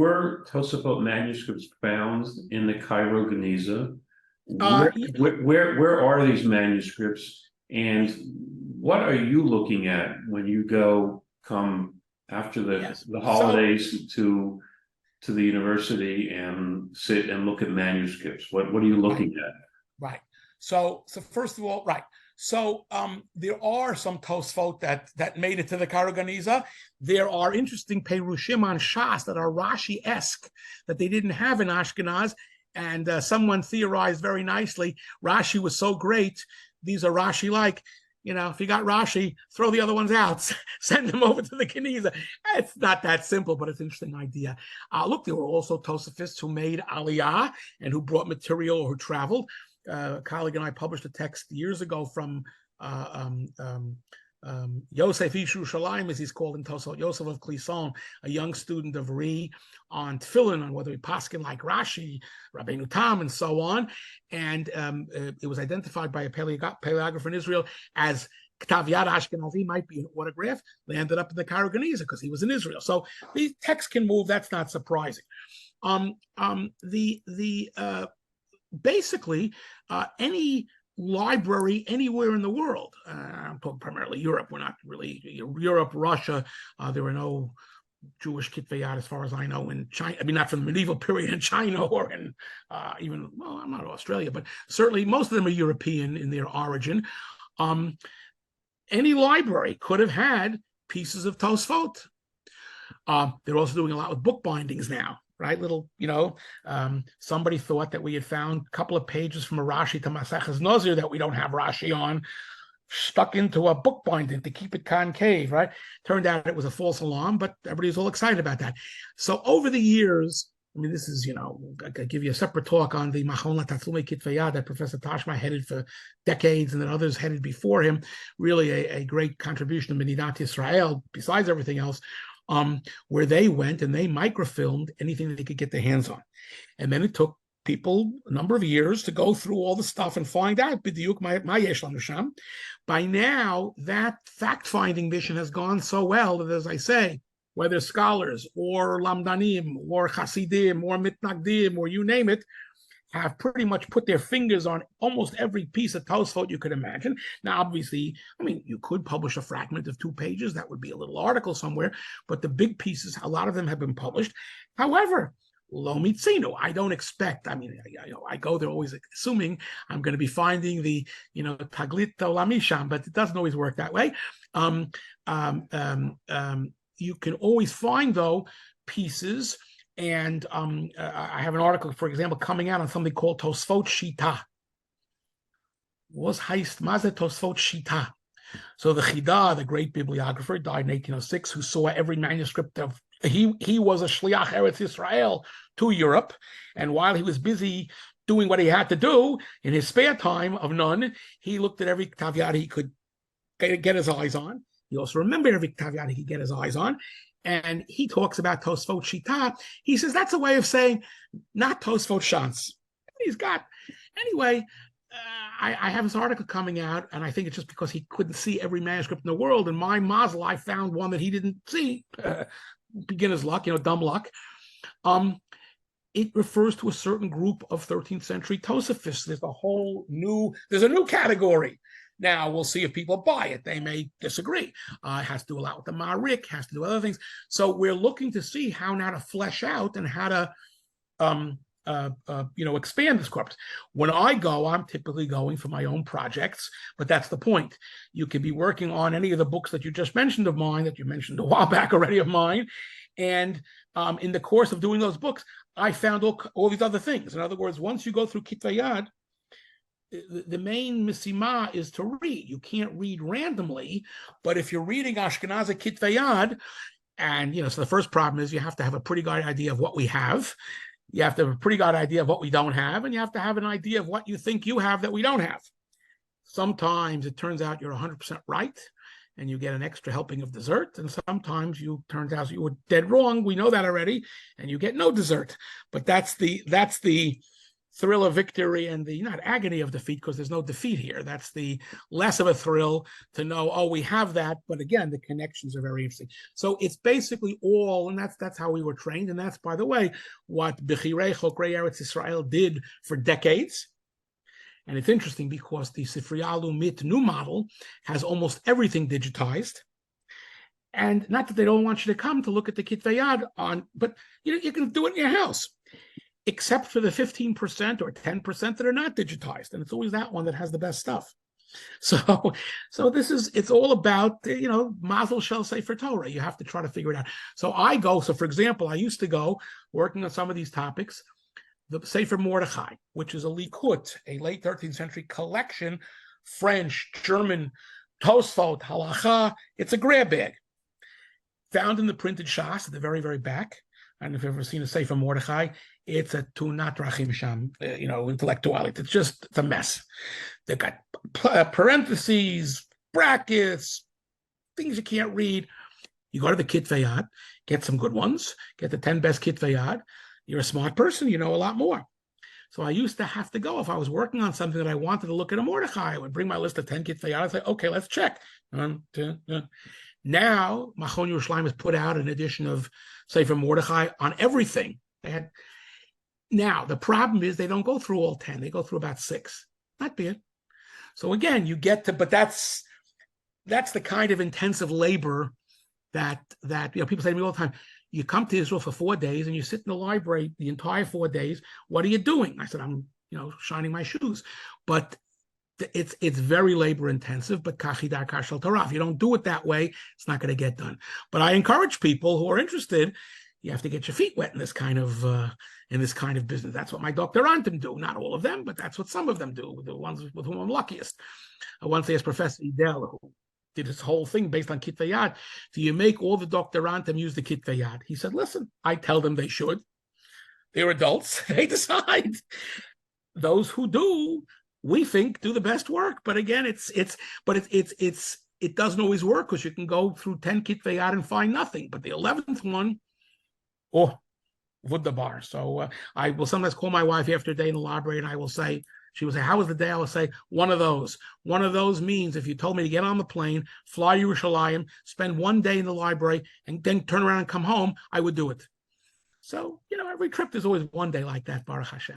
were Tosafot manuscripts found in the Cairo Genizah? Where are these manuscripts, and what are you looking at when you come after the holidays to the university and sit and look at manuscripts? What are you looking at? Right. So first of all, right. So there are some Tosafot that made it to the Cairo Genizah. There are interesting Perushim on Shas that are Rashi-esque that they didn't have in Ashkenaz. And someone theorized very nicely, Rashi was so great, these are Rashi-like. If you got Rashi, throw the other ones out, send them over to the Genizah. It's not that simple, but it's an interesting idea. Look, there were also Tosafists who made Aliyah and who brought material or who traveled. A colleague and I published a text years ago from Yosef Ish Yerushalayim, as he's called in Tosafot, Yosef of Klison, a young student of REITS, on tefillin, on whether he paskin like Rashi, Rabbeinu Tam, and so on. And it was identified by a paleographer in Israel as Ktav Yad Ashkenazi, might be an autograph. They ended up in the Cairo Genizah because he was in Israel. So these texts can move. That's not surprising. Basically, any library anywhere in the world, I'm talking primarily Europe, we're not really Europe, Russia, there were no Jewish kitvei yad as far as I know in China. I mean, not from the medieval period in China or in even, well, I'm not Australia, but certainly most of them are European in their origin. Any library could have had pieces of Tosafot. They're also doing a lot with book bindings now. Right, somebody thought that we had found a couple of pages from a Rashi to Maseches Nazir that we don't have Rashi on, stuck into a book binding to keep it concave, right? Turned out it was a false alarm, but everybody's all excited about that. So over the years, I mean, this is, I could give you a separate talk on the Machon Tatzlume Kitvei Yad that Professor Tashma headed for decades and that others headed before him. Really a great contribution to Medinat Yisrael, besides everything else. Where they went and they microfilmed anything that they could get their hands on. And then it took people a number of years to go through all the stuff and find out. By now, that fact-finding mission has gone so well that, as I say, whether scholars or lamdanim or chasidim or mitnagdim or you name it, have pretty much put their fingers on almost every piece of Tosafot you could imagine. Now, obviously, I mean, you could publish a fragment of 2 pages. That would be a little article somewhere. But the big pieces, a lot of them have been published. However, lo mitzinu, I don't expect, I mean, I go there always assuming I'm going to be finding the, taglit olamisham, but it doesn't always work that way. You can always find, though, pieces. And I have an article, for example, coming out on something called Tosafot Shita. Was heist Mazet Tosafot Shita. So the Chida, the great bibliographer, died in 1806, who saw every manuscript of, he was a Shliach Eretz Yisrael to Europe. And while he was busy doing what he had to do, in his spare time of none, he looked at every Ktav Yad he could get his eyes on. He also remembered every Ktav Yad he could get his eyes on. And he talks about Tosafot Shita. He says that's a way of saying not Tosafot Shans. He's got, anyway, I have this article coming out, and I think it's just because he couldn't see every manuscript in the world. And my mazel, I found one that he didn't see. Beginner's luck, dumb luck. It refers to a certain group of 13th century Tosafists. There's a new category. Now, we'll see if people buy it. They may disagree. It has to do a lot with the Ma'arik, has to do other things. So we're looking to see how now to flesh out and how to expand this corpus. When I go, I'm typically going for my own projects, but that's the point. You can be working on any of the books that you just mentioned of mine, that you mentioned a while back already of mine, and in the course of doing those books, I found all these other things. In other words, once you go through Kitvei Yad, the main misima is to read. You can't read randomly, but if you're reading Ashkenazi Kitvei Yad, and so the first problem is you have to have a pretty good idea of what we have. You have to have a pretty good idea of what we don't have, and you have to have an idea of what you think you have that we don't have. Sometimes it turns out you're 100% right, and you get an extra helping of dessert, and sometimes turns out you were dead wrong. We know that already, and you get no dessert. But that's the thrill of victory and the not agony of defeat, because there's no defeat here. That's the less of a thrill to know, oh, we have that. But again, the connections are very interesting. So it's basically all, and that's how we were trained. And that's, by the way, what Bechirei Chokrei Eretz Israel did for decades. And it's interesting because the Sifriyalu Mit new model has almost everything digitized. And not that they don't want you to come to look at the Kitvei Yad on, but you can do it in your house, except for the 15% or 10% that are not digitized. And it's always that one that has the best stuff. So it's all about, Mazel Shel Sefer Torah. You have to try to figure it out. So for example, I used to go working on some of these topics, the Sefer Mordechai, which is a Likut, a late 13th century collection, French, German, Tosafot, Halacha. It's a grab bag. Found in the printed Shas at the very, very back. I don't know if you've ever seen a Sefer Mordechai. It's a Tunat Rachim Sham, intellectuality. It's a mess. They've got parentheses, brackets, things you can't read. You go to the Kitvei Yad, get some good ones, get the 10 best Kitvei Yad. You're a smart person, you know a lot more. So I used to have to go. If I was working on something that I wanted to look at a Mordechai, I would bring my list of 10 Kitvei Yad. I'd say, okay, let's check. 1, 2, 3. Now, Machon Yerushalayim has put out an edition of Sefer Mordechai on everything. Now, the problem is they don't go through all 10. They go through about 6. Not bad. So again, but that's the kind of intensive labor that people say to me all the time. You come to Israel for 4 days and you sit in the library the entire 4 days. What are you doing? I said, I'm shining my shoes. But it's very labor intensive, but kachidar kashal Torah. If you don't do it that way, it's not going to get done. But I encourage people who are interested. You have to get your feet wet in this kind of business. That's what my doctorantim do. Not all of them, but that's what some of them do. The ones with whom I'm luckiest. Once there's Professor Idel, who did his whole thing based on Kitvei Yad. Do you make all the doctorantim use the Kitvei Yad? He said, listen, I tell them they should. They're adults. They decide. Those who do, we think, do the best work. But again, it doesn't always work, because you can go through 10 Kitvei Yad and find nothing. But the 11th one, Vudabar. So I will sometimes call my wife after a day in the library, and she will say, how was the day? I will say, one of those. One of those means if you told me to get on the plane, fly to Yerushalayim, spend 1 day in the library, and then turn around and come home, I would do it. So, every trip, there's always 1 day like that, Baruch Hashem.